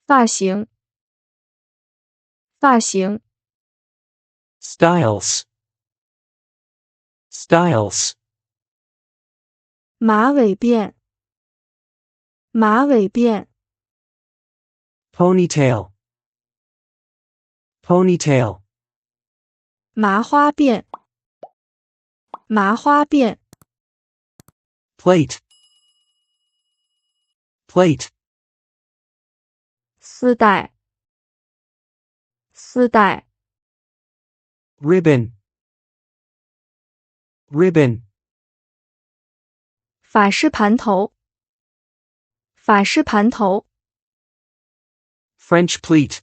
发型，发型。styles, styles, 马尾辫，马尾辫。ponytail, ponytail, 麻花辫，麻花辫。plate, plate, 丝带，丝带。ribbon, ribbon, 法式盘头，法式盘头。French pleat,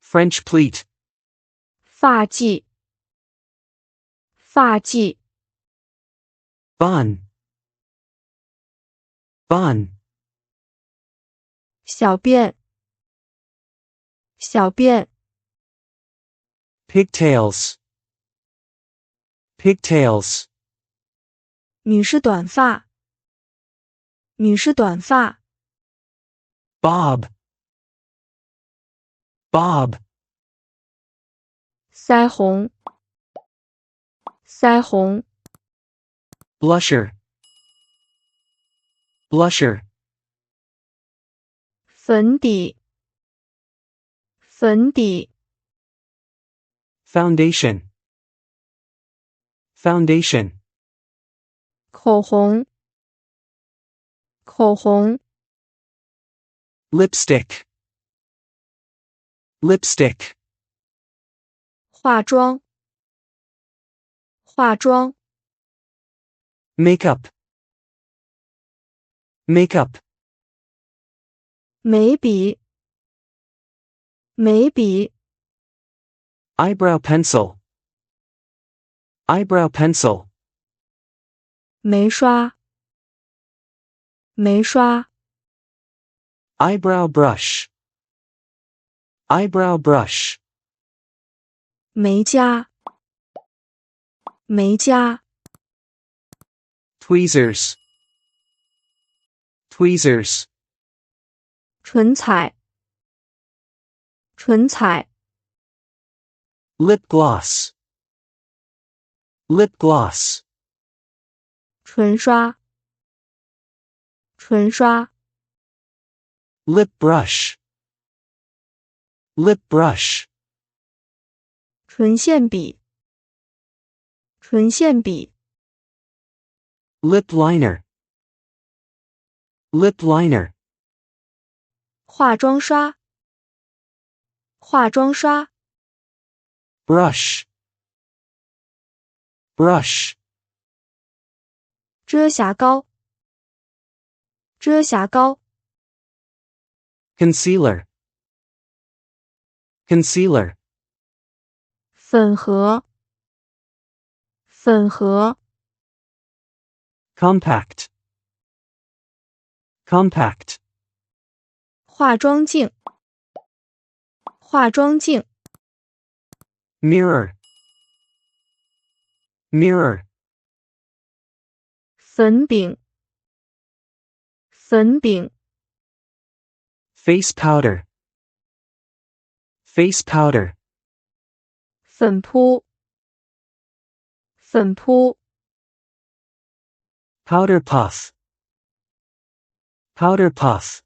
French pleat, 发髻，发髻。bun, bun, 小辫，小辫。pigtails, pigtails, 女士短发，女士短发。bob, bob, 腮红，腮红。blusher, blusher, 粉底，粉底。foundation, foundation, 口红，口红。lipstick, lipstick, 化妆，化妆。makeup, makeup, 眉笔，眉笔。eyebrow pencil, eyebrow pencil, 眉刷，眉刷。eyebrow brush, eyebrow brush, 眉夹，眉夹。tweezers, tweezers, 唇彩，唇彩。lip gloss, lip gloss, 唇刷，唇刷。lip brush, lip brush, 唇线笔，唇线笔。lip liner, lip liner, 化妆刷，化妆刷。brush, brush, 遮瑕膏，遮瑕膏。concealer, concealer, 粉盒，粉盒。compact, compact, 化妆镜，化妆镜。mirror, mirror, 粉饼，粉饼。face powder, face powder, 粉扑，粉扑。powder puff, powder puff,